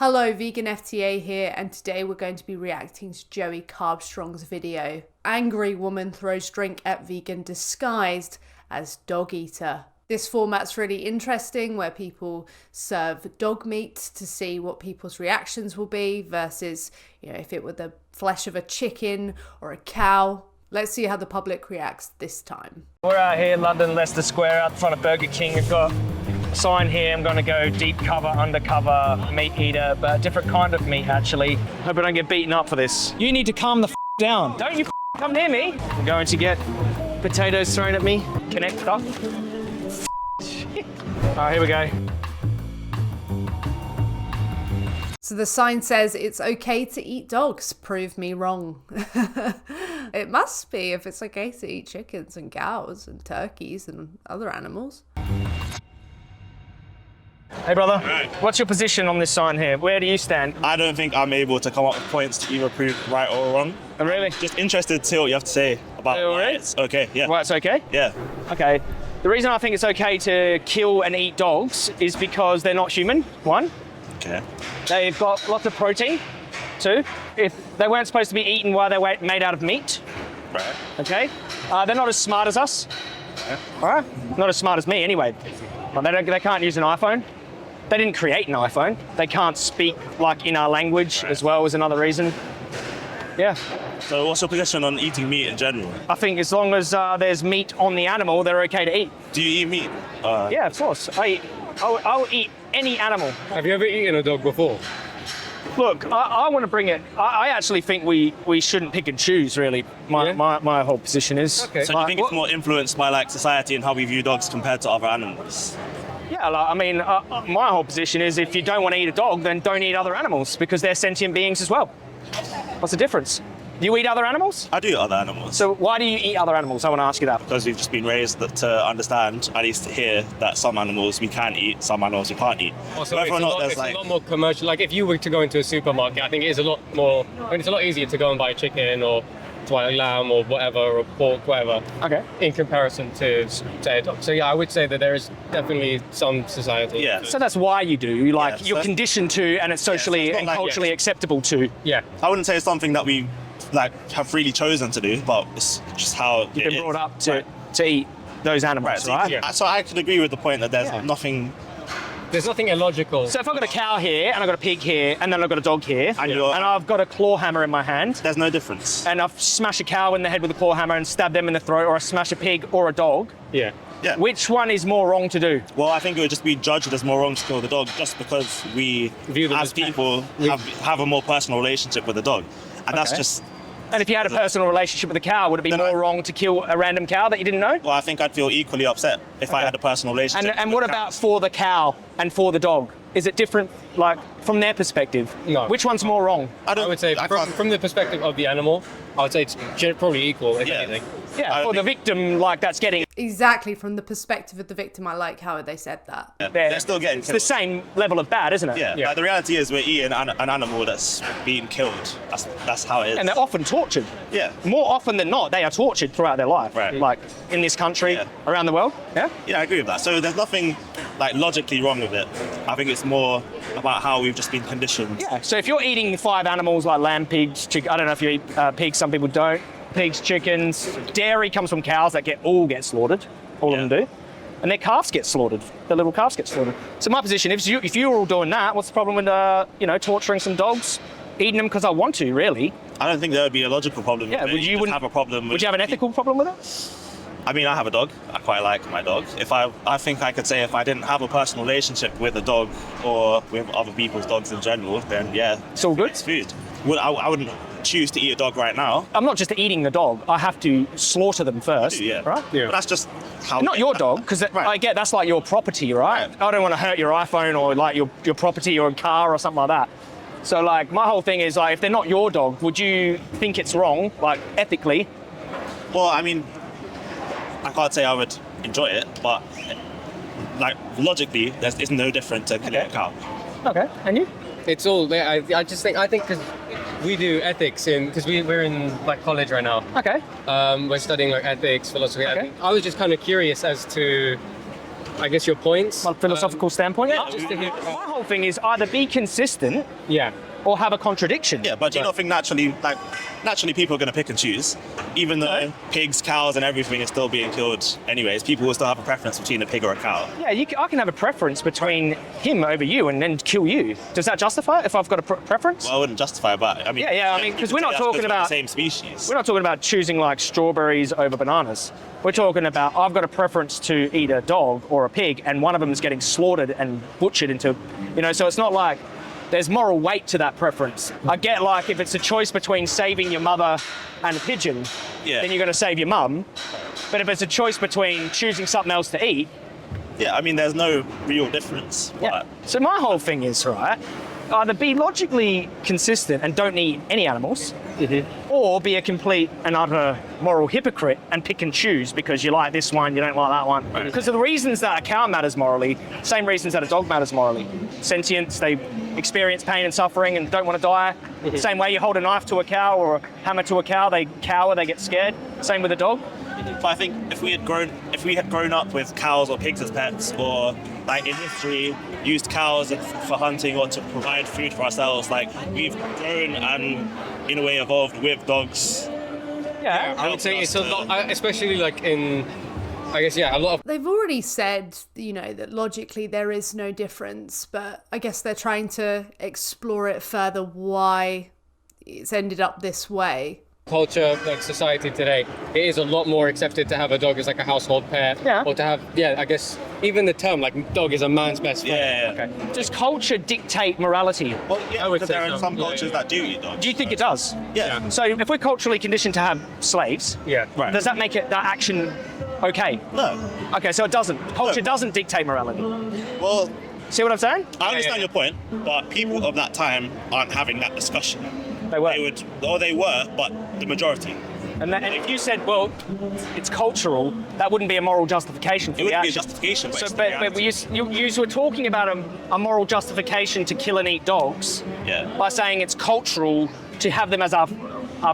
Hello, Vegan FTA here, and today we're going to be reacting to Joey Carbstrong's video. Angry woman throws drink at vegan disguised as dog eater. This format's really interesting, where people serve dog meat to see what people's reactions will be versus, if it were the flesh of a chicken or a cow. Let's see how the public reacts this time. We're out here in London, Leicester Square, out front of Burger King. We've got a sign here. I'm going to go deep cover, undercover, meat eater, but a different kind of meat, actually. Hope I don't get beaten up for this. You need to calm the down. Don't you come near me. I'm going to get potatoes thrown at me. Connect up. All right, here we go. So the sign says it's okay to eat dogs. Prove me wrong. It must be if it's okay to eat chickens and cows and turkeys and other animals. Hey brother, Right. What's your position on this sign here? Where do you stand? I don't think I'm able to come up with points to either prove right or wrong. Oh, really? Just interested to hear what you have to say about Oh, why really? it's okay. Yeah. Well, it's okay? Yeah. Okay. The reason I think it's okay to kill and eat dogs is because they're not human, one. Okay. They've got lots of protein, two. If they weren't supposed to be eaten while they were made out of meat, Right. okay? They're not as smart as us, all right? Not as smart as me anyway. Well, they can't use an iPhone. They didn't create an iPhone. They can't speak like in our language as well is another reason. Yeah. So what's your position on eating meat in general? I think as long as there's meat on the animal, they're okay to eat. Do you eat meat? Yeah, of course. I'll eat any animal. Have you ever eaten a dog before? Look, I want to bring it. I actually think we shouldn't pick and choose, really. My whole position is. Okay. So do you think it's more influenced by society and how we view dogs compared to other animals? Yeah, my whole position is if you don't want to eat a dog, then don't eat other animals because they're sentient beings as well. What's the difference? Do you eat other animals? I do eat other animals. So why do you eat other animals? I want to ask you that. Because we've just been raised to understand, at least to hear, that some animals we can eat, some animals we can't eat. Also, Whether or not there's it's a lot more commercial. Like if you were to go into a supermarket, I think it is a lot more. It's a lot easier to go and buy chicken or to buy lamb or whatever, or pork, whatever. Okay. In comparison to say a dog. So yeah, I would say that there is definitely some society. Yeah. So that's why you do. Yeah, You're so- conditioned to, and it's socially it's not and like- culturally acceptable to. Yeah. I wouldn't say it's something that we have freely chosen to do, but it's just how You've been brought up to eat those animals, Right. right? Yeah. So I could agree with the point that there's Yeah. nothing. There's nothing illogical. So if I've got a cow here, and I've got a pig here, and then I've got a dog here, And and you're- I've got a claw hammer in my hand, There's no difference. and I've smashed a cow in the head with a claw hammer and stabbed them in the throat, or I smash a pig or a dog, Yeah. Yeah. which one is more wrong to do? Well, I think it would just be judged as more wrong to kill the dog just because we, View them as as people, have a more personal relationship with the dog, and that's Okay. just. And if you had a personal relationship with a cow, would it be Then more I- wrong to kill a random cow that you didn't know? Well, I think I'd feel equally upset if I had a personal relationship. And with what cows. about for the cow and for the dog? Is it different, from their perspective? No. Which one's more wrong? I I would say can't- from the perspective of the animal, I would say it's probably equal, if Yeah. anything. Yeah, I for the think- victim, that's getting Exactly, from the perspective of the victim, I like how they said that. They're still getting it's the killed. same level of bad, isn't it? Yeah. Yeah. Like, the reality is we're eating an animal that's being killed. That's how it is. And they're often tortured. Yeah. More often than not, they are tortured throughout their life. Right. Like in this country, Yeah. around the world. Yeah. Yeah, I agree with that. So there's nothing logically wrong with it. I think it's more about how we've just been conditioned. Yeah. So if you're eating 5 animals like lamb, pigs, chicken, I don't know if you eat pigs. Some people don't. Pigs, chickens. Dairy comes from cows that all get slaughtered. All of them do. And their calves get slaughtered. Their little calves get slaughtered. So my position, if you were all doing that, what's the problem with torturing some dogs, eating them because I want to, really? I don't think there would be a logical problem. Yeah. with it. Would you just wouldn't have a problem? With Would you have an ethical problem with it? I mean, I have a dog. I quite like my dog. I think I could say if I didn't have a personal relationship with a dog or with other people's dogs in general, then yeah, It's all good. it's food. I wouldn't choose to eat a dog right now. I'm not just eating the dog. I have to slaughter them first. Yeah. Right. But that's just how. Not your dog, because Right. I get that's like your property, right? Right. I don't want to hurt your iPhone or like your property or a car or something like that. So my whole thing is if they're not your dog, would you think it's wrong, ethically? Well, I mean, I can't say I would enjoy it, but logically, it's no different to killing a cow. Okay. And you? It's all. I think because we do ethics because we're in college right now. Okay. We're studying ethics, philosophy. Okay. I was just kind of curious as to I guess, your points. From a philosophical standpoint. yeah. Just to hear, My whole thing is either be consistent yeah. or have a contradiction. Yeah, but do you not think naturally people are going to pick and choose, even though pigs, cows, and everything is still being killed anyways? People will still have a preference between a pig or a cow. Yeah, I can have a preference between him over you and then kill you. Does that justify it if I've got a preference? Well, I wouldn't justify it, but I mean, Yeah, I mean, 'cause we're not that's talking we're about- the same species. We're not talking about choosing like strawberries over bananas. We're talking about I've got a preference to eat a dog or a pig, and one of them is getting slaughtered and butchered into, so it's not like there's moral weight to that preference. I get like if it's a choice between saving your mother and a pigeon, Yeah. then you're going to save your mum. But if it's a choice between choosing something else to eat, Yeah, I mean, there's no real difference. yeah. So my whole thing is, right, either be logically consistent and don't eat any animals, or be a complete and utter moral hypocrite and pick and choose because you like this one, you don't like that one. Because of the reasons that a cow matters morally, same reasons that a dog matters morally. Sentience, they experience pain and suffering and don't want to die. Same way you hold a knife to a cow or a hammer to a cow, they cower, they get scared. Same with a dog. But I think if we had grown up with cows or pigs as pets, or like in history used cows for hunting or to provide food for ourselves, like we've grown and in a way evolved with dogs. Yeah. I would say it's a lot, especially like in, I guess, yeah, a lot of They've already said, that logically there is no difference, but I guess they're trying to explore it further why it's ended up this way. culture, like society today, it is a lot more accepted to have a dog as like a household pet, Yeah. or to have, I guess even the term like dog is a man's best friend. Yeah. Okay. Does culture dictate morality? Well, yeah, I would because say there are so. some Yeah, cultures yeah. that do eat dogs. Do you think it does? Yeah. So if we're culturally conditioned to have slaves, Yeah. Right. does that make that action okay? No. Okay, so it doesn't. Culture No. doesn't dictate morality. Well, See what I'm saying? I understand yeah. your point, but people of that time aren't having that discussion. They were. They were, but the majority. And if you said, well, it's cultural, that wouldn't be a moral justification for It the wouldn't be a action. justification, but So, it's the but you were talking about a moral justification to kill and eat dogs Yeah. by saying it's cultural to have them as our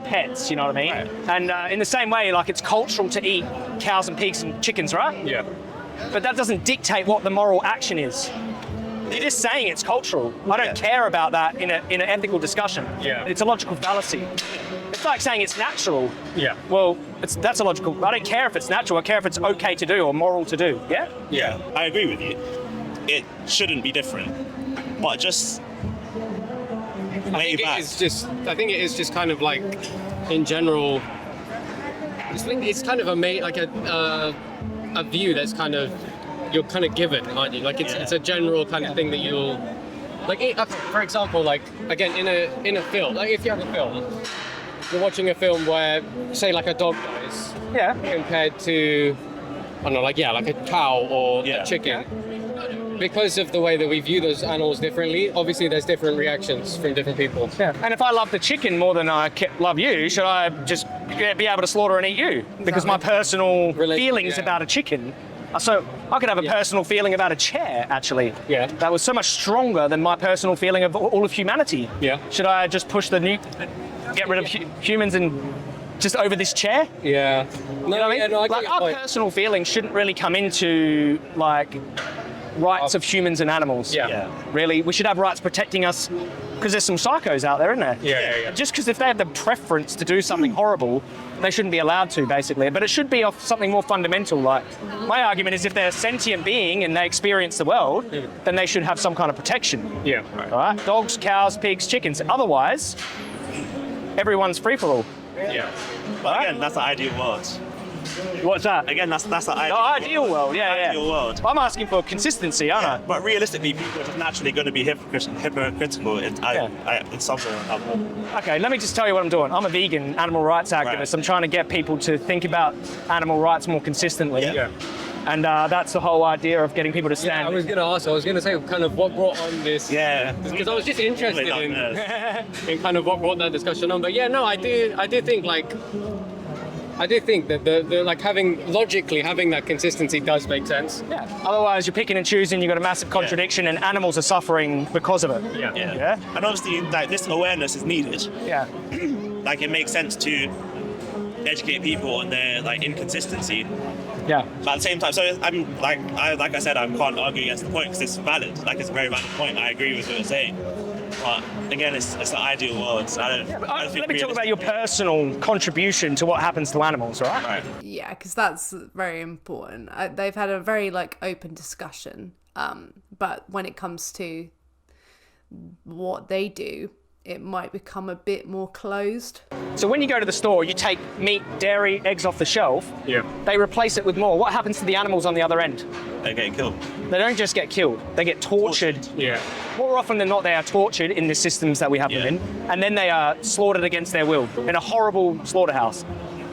pets, you know what I mean? Right. And in the same way, like it's cultural to eat cows and pigs and chickens, right? Yeah. But that doesn't dictate what the moral action is. You're just saying it's cultural. I don't Yeah. care about that in an ethical discussion. Yeah. It's a logical fallacy. It's like saying it's natural. Yeah. Well, that's a logical. I don't care if it's natural. I care if it's okay to do or moral to do. Yeah. Yeah. I agree with you. It shouldn't be different, but just way back. I think it is just kind of like, in general, it's kind of a view that's kind of, you're kind of given, aren't you? Like it's a general kind of thing that you'll, like, for example, like again in a film, like if you have a film, you're watching a film where, say, like a dog dies Yeah. compared to, I don't know, like a cow or Yeah. a chicken. Because of the way that we view those animals differently, obviously there's different reactions from different people. Yeah. And if I love the chicken more than I love you, should I just be able to slaughter and eat you? Because my personal feelings about a chicken. So I could have a personal feeling about a chair, actually. Yeah. That was so much stronger than my personal feeling of all of humanity. Yeah. Should I just push the get rid of humans and just over this chair? Yeah. You know what I mean? Yeah, no, I get like your our point. personal feelings shouldn't really come into like rights of humans and animals. Yeah. Really, we should have rights protecting us because there's some psychos out there, isn't there? Yeah. Just because if they have the preference to do something horrible, they shouldn't be allowed to, basically. But it should be of something more fundamental. Like my argument is, if they're a sentient being and they experience the world, then they should have some kind of protection. Yeah. All right? Dogs, cows, pigs, chickens. Otherwise, everyone's free for all. Yeah. But again, that's the ideal world. What's that? Again, that's the The ideal. ideal world, yeah. Ideal world. I'm asking for consistency, aren't I? But realistically, people are just naturally going to be hypocritical in some sort of level. Okay, let me just tell you what I'm doing. I'm a vegan animal rights activist. Right. I'm trying to get people to think about animal rights more consistently. Yeah. And that's the whole idea of getting people to stand. I was going to say kind of what brought on this. Yeah. Because I was just interested Really in, like in kind of what brought that discussion on. But yeah, no, I do think that the like logically having that consistency does make sense. Yeah. Otherwise, you're picking and choosing. You've got a massive contradiction, and animals are suffering because of it. Yeah. Yeah. And obviously, like, this awareness is needed. Yeah. Like, it makes sense to educate people on their like inconsistency, Yeah. But at the same time, so I'm like I said, I can't argue against the point because it's valid. Like it's a very valid point. I agree with what you're saying. But again, it's the ideal world. So I don't think Let me talk about your personal contribution to what happens to animals, all right? Right. Yeah, because that's very important. They've had a very like open discussion, but when it comes to what they do, it might become a bit more closed. So when you go to the store, you take meat, dairy, eggs off the shelf. Yeah. They replace it with more. What happens to the animals on the other end? They're getting killed. They don't just get killed. They get tortured. Yeah. More often than not, they are tortured in the systems that we have them in, and then they are slaughtered against their will in a horrible slaughterhouse.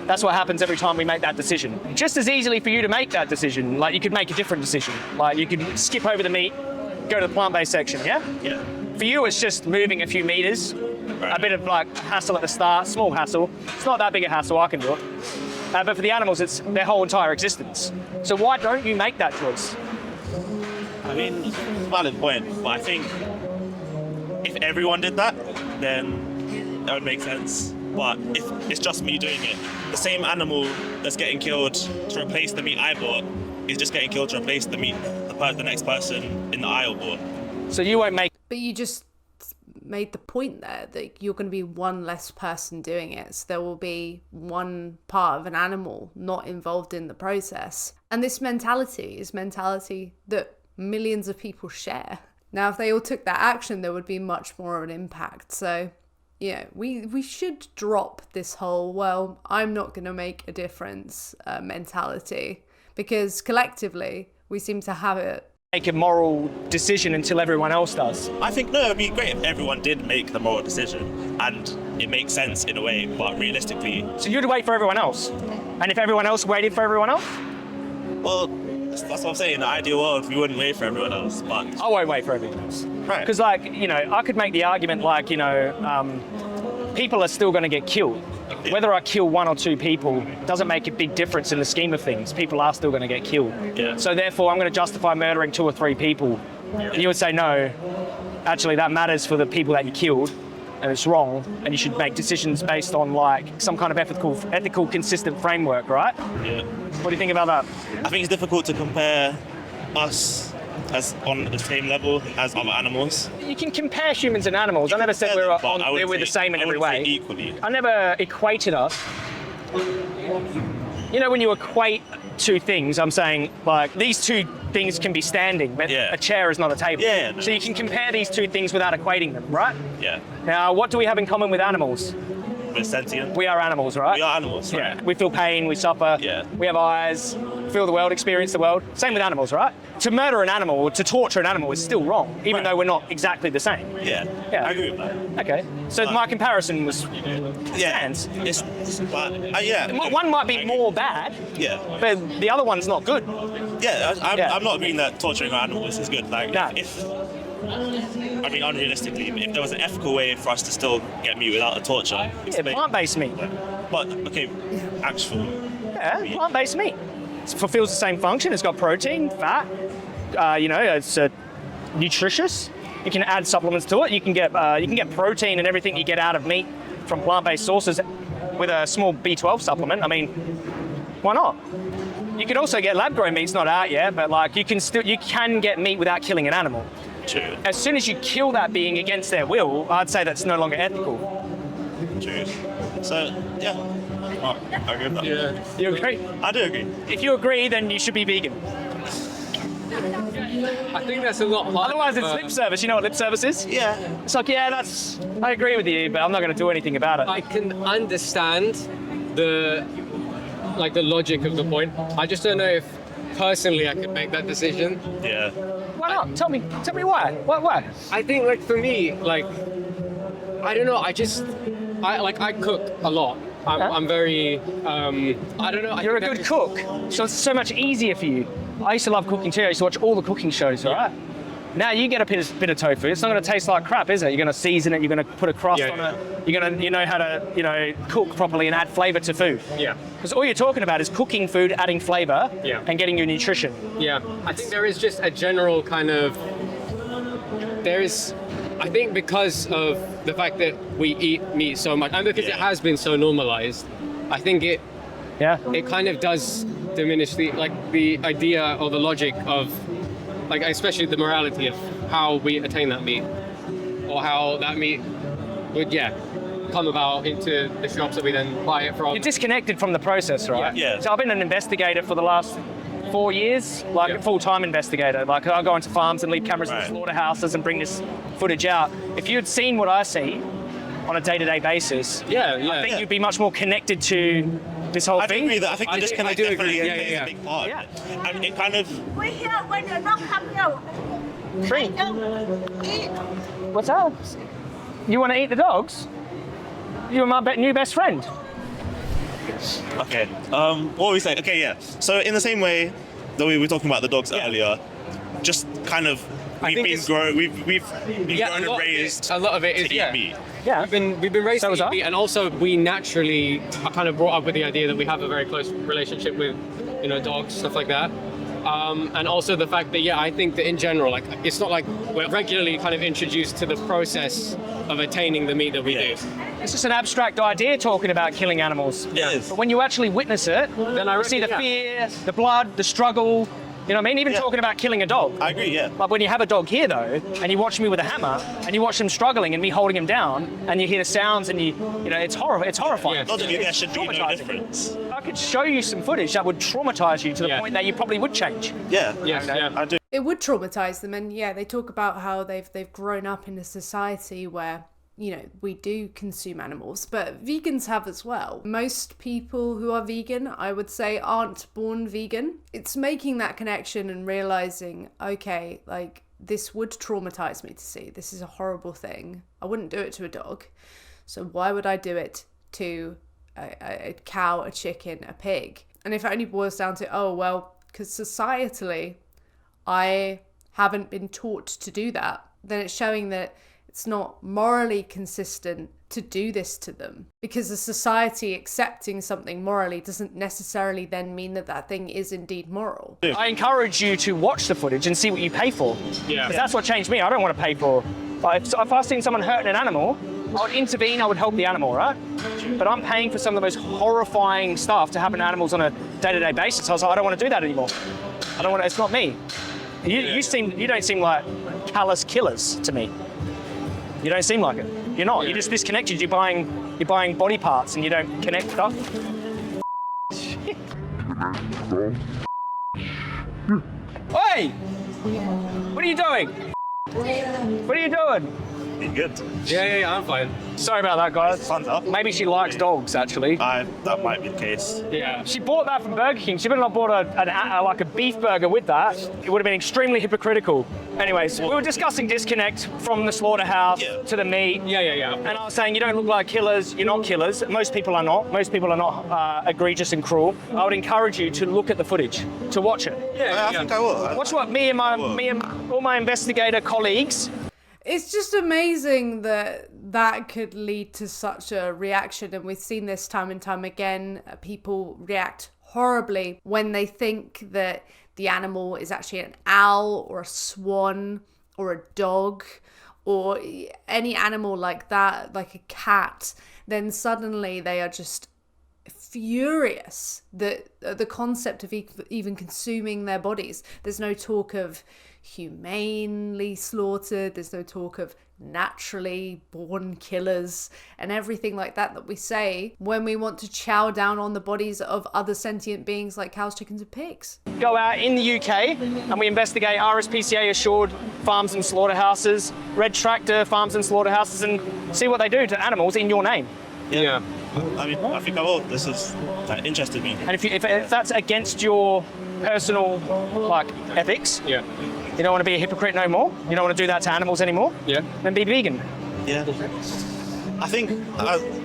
That's what happens every time we make that decision. Just as easily for you to make that decision, like you could make a different decision. Like you could skip over the meat, go to the plant-based section, yeah? Yeah. For you, it's just moving a few meters, a bit of like hassle at the start, small hassle. It's not that big a hassle, I can do it. But for the animals, it's their whole entire existence. So why don't you make that choice? I mean, valid point. But I think if everyone did that, then that would make sense. But if it's just me doing it, the same animal that's getting killed to replace the meat I bought is just getting killed to replace the meat the next person in the aisle bought. So you won't make. But you just made the point there that you're going to be one less person doing it. So there will be one part of an animal not involved in the process. And this mentality is mentality that millions of people share. Now, if they all took that action, there would be much more of an impact. So, yeah, we should drop this whole, well, I'm not going to make a difference mentality, because collectively we seem to have it. Make a moral decision until everyone else does. I think, no, it'd be great if everyone did make the moral decision and it makes sense in a way, but realistically... So you'd wait for everyone else? And if everyone else waited for everyone else? Well, that's what I'm saying. In the ideal world, we wouldn't wait for everyone else, but... I won't wait for everyone else. Right. Because, like, you know, I could make the argument, like, you know, people are still going to get killed. Yeah. Whether I kill one or two people doesn't make a big difference in the scheme of things. People are still going to get killed. Yeah. So therefore, I'm going to justify murdering 2 or 3 people. Yeah. And you would say, no, actually that matters for the people that you killed, and it's wrong, and you should make decisions based on like some kind of ethical, consistent framework, right? Yeah. What do you think about that? I think it's difficult to compare us as on the same level as other animals. You can compare humans and animals. I never said we're the same in every way. Equally. I never equated us. You know, when you equate two things, I'm saying like these two things can be standing, but Yeah. a chair is not a table. Yeah, no. So you can compare these two things without equating them, right? Yeah. Now, what do we have in common with animals? We're sentient. We are animals, right? We are animals, right? Yeah. We feel pain, we suffer. Yeah. We have eyes, feel the world, experience the world. Same with animals, right? To murder an animal or to torture an animal is still wrong, even Right. though we're not exactly the same. Yeah. Yeah. I agree with that. Okay. So my comparison was Yeah. stands. But, yeah. One might be I agree. more bad, Yeah. but the other one's not good. Yeah, Yeah. I'm not agreeing that torturing animals is good. Like, No. I mean, unrealistically, if there was an ethical way for us to still get meat without the torture, Yeah, plant-based meat. But okay, actual. Yeah, plant-based meat. It fulfills the same function. It's got protein, fat. You know, it's nutritious. You can add supplements to it. You can get protein and everything you get out of meat from plant-based sources with a small B12 supplement. I mean, why not? You can also get lab-grown meat. It's not out yet, but like you can get meat without killing an animal. True. As soon as you kill that being against their will, I'd say that's no longer ethical. True. So yeah, I agree with that. Yeah. You agree? I do agree. If you agree, then you should be vegan. I think that's a lot harder. Otherwise, it's lip service. You know what lip service is? Yeah. It's like, yeah, I agree with you, but I'm not going to do anything about it. I can understand the logic of the point. I just don't know if personally I could make that decision. Yeah. Why not? Tell me why. Why? I think like for me, like I don't know. I cook a lot. I'm very I don't know. You're a good cook, so it's so much easier for you. I used to love cooking too. I used to watch all the cooking shows, right? Now you get a bit of tofu. It's not going to taste like crap, is it? You're going to season it. You're going to put a crust on it. You know how to cook properly and add flavour to food. Yeah. Because all you're talking about is cooking food, adding flavour, and getting your nutrition. Yeah. I think there is just a general kind of I think because of the fact that we eat meat so much and because it has been so normalized, I think it kind of does diminish the idea or the logic of, like, especially the morality of how we attain that meat, or how that meat would come about into the shops that we then buy it from. You're disconnected from the process, right? Yeah. So I've been an investigator for the last 4 years, like a full-time investigator. Like I go into farms and leave cameras in slaughterhouses and bring this footage out. If you had seen what I see on a day-to-day basis, I think you'd be much more connected to this whole I do thing. agree that I think the disconnect do definitely agree. plays a big part. Yeah. And it kind of, We here when the dog come here. Drink. Eat. What's up? You want to eat the dogs? You're my new best friend. okay. What were we saying? Okay, yeah. So in the same way that we were talking about the dogs earlier, just kind of we've been grown and raised a lot of it is to eat meat. Yeah. We've been raised So to was eat I. meat, and also we naturally are kind of brought up with the idea that we have a very close relationship with, dogs, stuff like that. And also the fact that, I think that in general, like, it's not like we're regularly kind of introduced to the process of attaining the meat that we do. It's just an abstract idea talking about killing animals. Yes. But when you actually witness it, Then I you see the reckon, fear, the blood, the struggle. You know what I mean? Even talking about killing a dog. I agree, yeah. Like when you have a dog here though, and you watch me with a hammer, and you watch them struggling and me holding him down, and you hear the sounds, and it's horrifying. Yeah. Logically, there should be no Traumatizing. difference. I could show you some footage that would traumatize you to the point that you probably would change. Yeah. Yes, yeah. I do. It would traumatize them, and they talk about how they've grown up in a society where we do consume animals, but vegans have as well. Most people who are vegan, I would say, aren't born vegan. It's making that connection and realizing, okay, like, this would traumatize me to see. This is a horrible thing. I wouldn't do it to a dog, so why would I do it to a cow, a chicken, a pig? And if it only boils down to, oh well, because societally I haven't been taught to do that, then it's showing that it's not morally consistent to do this to them, because a society accepting something morally doesn't necessarily then mean that that thing is indeed moral. I encourage you to watch the footage and see what you pay for. Yeah. Because that's what changed me. I don't want to pay for. Like, if I seen someone hurting an animal, I would intervene. I would help the animal, right? But I'm paying for some of the most horrifying stuff to happen to animals on a day-to-day basis. I was like, I don't want to do that anymore. I don't want to. It's not me. You don't seem like callous killers to me. You don't seem like it. You're not. You're just disconnected. You're buying body parts and you don't connect stuff. Hey! What are you doing? What are you doing? Good. Yeah, I'm fine. Sorry about that, guys. Fun stuff. Maybe she likes dogs, actually. That might be the case. Yeah. She bought that from Burger King. She would have bought a beef burger with that. It would have been extremely hypocritical. Anyways, we were discussing disconnect from the slaughterhouse to the meat. Yeah. And I was saying, you don't look like killers. You're not killers. Most people are not. Most people are not egregious and cruel. I would encourage you to look at the footage, to watch it. I think I will. Watch what me and all my investigator colleagues. It's just amazing that could lead to such a reaction, and we've seen this time and time again. People react horribly when they think that the animal is actually an owl or a swan or a dog or any animal like that, like a cat. Then suddenly they are just furious that the concept of even consuming their bodies. There's no talk of humanely slaughtered, there's no talk of naturally born killers and everything like that we say when we want to chow down on the bodies of other sentient beings like cows, chickens and pigs. Go out in the UK and we investigate RSPCA assured farms and slaughterhouses, Red Tractor farms and slaughterhouses, and see what they do to animals in your name. Yeah. I mean, I think I will. This is interested me. And if that's against your personal ethics, Yeah. you don't want to be a hypocrite no more, you don't want to do that to animals anymore, Yeah. then be vegan. Yeah. I think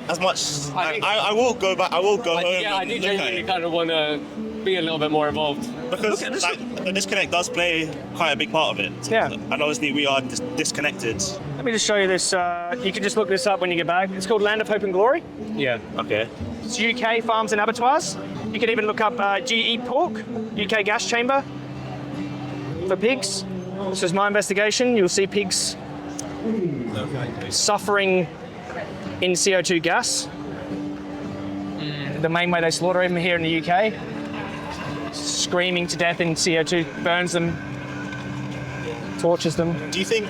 as much. I will go back. I will go home. I and do look at genuinely it. kind of want to be a little bit more involved. Because the disconnect does play quite a big part of it. Yeah. And obviously we are disconnected. Let me just show you this. You can just look this up when you get back. It's called Land of Hope and Glory. Yeah. Okay. It's UK farms and abattoirs. You can even look up GE Pork, UK gas chamber for pigs. This is my investigation. You'll see pigs suffering in CO2 gas. The main way they slaughter them here in the UK. screaming to death in CO2, burns them, tortures them. Do you think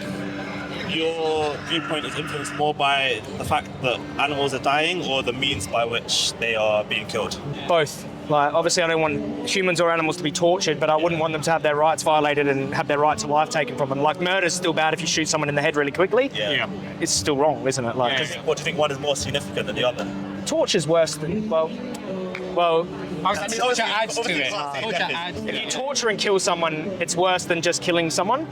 your viewpoint is influenced more by the fact that animals are dying or the means by which they are being killed? Both. Like, obviously, I don't want humans or animals to be tortured, but I wouldn't want them to have their rights violated and have their right to life taken from them. Like, murder's still bad if you shoot someone in the head really quickly. Yeah. It's still wrong, isn't it? Like, What do you think one is more significant than the other? torture's worse than, well, Torture adds to it. Exactly. Torture adds to if you it. torture and kill someone, it's worse than just killing someone.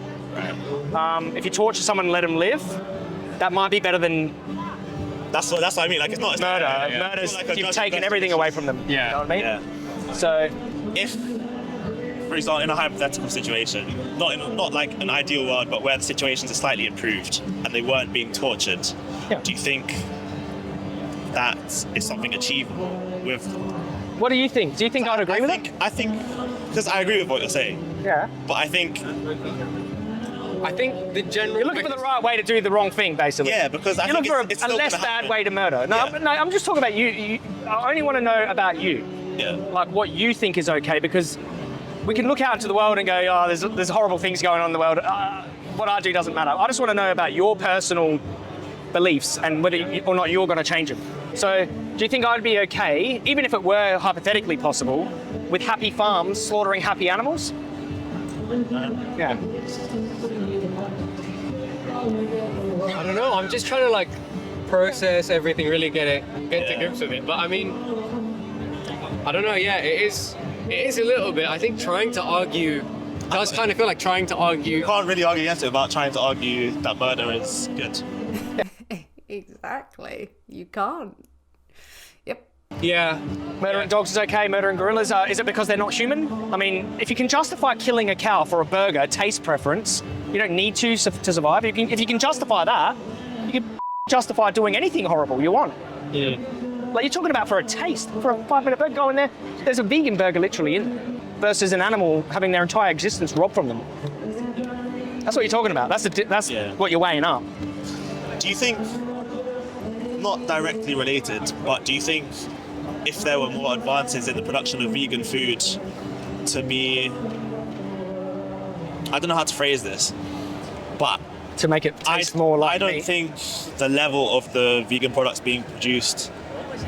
If you torture someone and let them live, that might be better than That's what I mean. Like, it's not murder. It's Murder's, not like a you've judgment taken everything away from them. Yeah. You know what I mean? Yeah. So, If, for example, in a hypothetical situation, not like an ideal world, but where the situations are slightly improved and they weren't being tortured, Yeah. do you think that is something achievable with? what do you think? Do you think I'd agree with it? I think, because I agree with what you're saying, Yeah. but I think, the general. You're looking for the right way to do the wrong thing, basically. yeah, because I You're think looking it's for a still less gonna bad happen. way to murder. No, Yeah. no, I'm just talking about you. I only want to know about you. Yeah. Like what you think is okay, because we can look out into the world and go, oh, there's horrible things going on in the world. What I do doesn't matter. I just want to know about your personal beliefs and whether or not you're going to change them. So, do you think I'd be okay, even if it were hypothetically possible, with happy farms slaughtering happy animals? Yeah. I don't know. I'm just trying to like process everything, really get to grips with it. But I mean, I don't know. Yeah, it is a little bit. I think trying to argue does kind of feel like trying to argue. You can't really argue against it without trying to argue that murder is good. Exactly. You can't. Yep. Yeah. Murdering dogs is okay, murdering gorillas, is it because they're not human? I mean, if you can justify killing a cow for a burger, taste preference, you don't need to survive. If you can justify that, you can justify doing anything horrible you want. Yeah. Like you're talking about for a taste, for a 5-minute burger, go in there, there's a vegan burger literally in there, versus an animal having their entire existence robbed from them. That's what you're talking about. That's Yeah. what you're weighing up. Do you think, not directly related, but do you think if there were more advances in the production of vegan food to be, I don't know how to phrase this, but To make it taste more like I don't meat. think the level of the vegan products being produced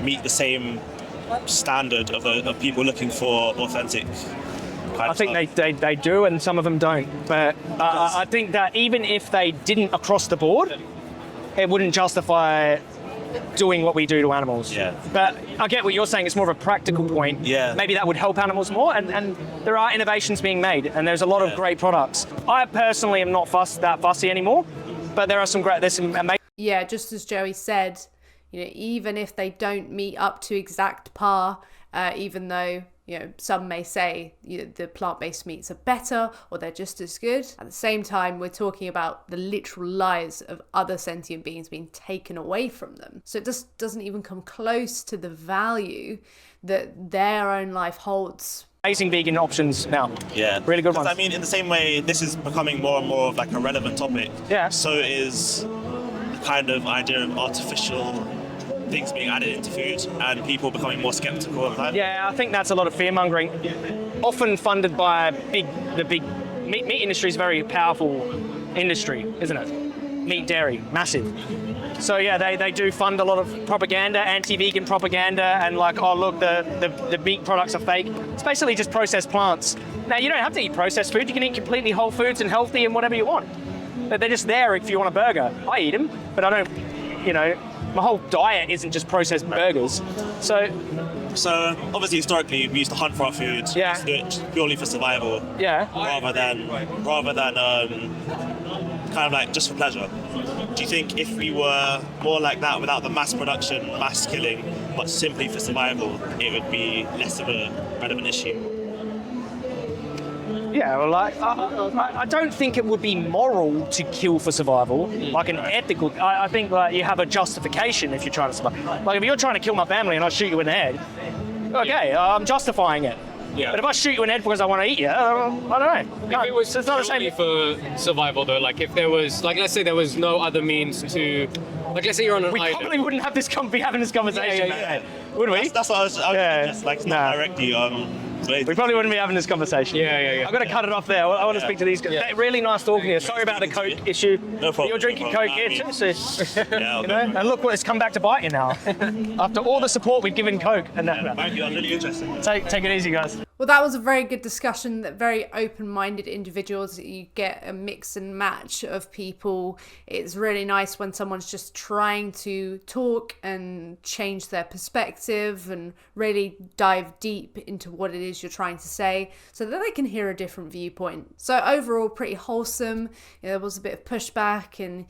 meet the same standard of people looking for authentic kind I of think stuff. they do, and some of them don't. But I think that even if they didn't across the board, it wouldn't justify doing what we do to animals. Yeah. But I get what you're saying. It's more of a practical point. Yeah. Maybe that would help animals more, and there are innovations being made, and there's a lot of Yeah. great products. I personally am not that fussy anymore, but there's some amazing. Yeah, just as Joey said, even if they don't meet up to exact par, even though some may say the plant-based meats are better or they're just as good. At the same time, we're talking about the literal lives of other sentient beings being taken away from them. So it just doesn't even come close to the value that their own life holds. Amazing vegan options now. Yeah. Really good 'Cause, ones. I mean, in the same way, this is becoming more and more of like a relevant topic. Yeah. So is the kind of idea of artificial things being added into food and people becoming more skeptical of that. Yeah, I think that's a lot of fear mongering, often funded by the big meat industry is a very powerful industry, isn't it? Meat, dairy, massive. So yeah, they do fund a lot of propaganda, anti-vegan propaganda, and like, oh look, the meat products are fake. It's basically just processed plants. Now you don't have to eat processed food. You can eat completely whole foods and healthy and whatever you want. But they're just there if you want a burger. I eat them, but I don't. My whole diet isn't just processed burgers. So obviously historically we used to hunt for our food. Yeah. We used to do it purely for survival. yeah, Rather than kind of like just for pleasure. Do you think if we were more like that without the mass production, mass killing, but simply for survival, it would be less of a relevant issue? yeah. Well, I don't think it would be moral to kill for survival, like an ethical. I think like you have a justification if you're trying to survive. Like if you're trying to kill my family and I shoot you in the head, okay, I'm justifying it. Yeah. But if I shoot you in the head because I want to eat you, I don't know. If it was it's not the purely same. for survival though, like if there was, like let's say there was no other means to Like, let's say you're on an we island. probably wouldn't have this be having this conversation, Yeah. would we? That's what I was Yeah. just like, it's Nah. not directly We probably wouldn't be having this conversation. Yeah. I've got to cut it off there. I want to speak to these guys. Yeah. Really nice talking to you. Sorry about the Coke issue. No problem. You're drinking No Coke problem. here too, so, Yeah, you know. And look what it's come back to bite you now. After all the support we've given Coke and that. Thank you, that's really interesting. Take it easy, guys. Well, that was a very good discussion. That very open-minded individuals. You get a mix and match of people. It's really nice when someone's just trying to talk and change their perspective and really dive deep into what it is you're trying to say, so that they can hear a different viewpoint. So overall, pretty wholesome. There was a bit of pushback, and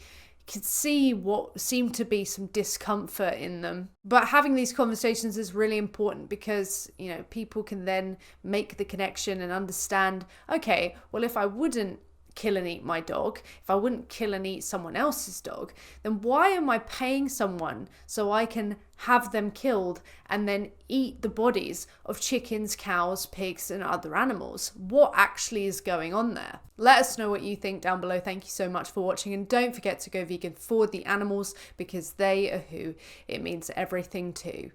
could see what seemed to be some discomfort in them. But having these conversations is really important because, people can then make the connection and understand, okay, well, if I wouldn't kill and eat my dog, if I wouldn't kill and eat someone else's dog, then why am I paying someone so I can have them killed and then eat the bodies of chickens, cows, pigs, and other animals? What actually is going on there? Let us know what you think down below. Thank you so much for watching, and don't forget to go vegan for the animals, because they are who it means everything to.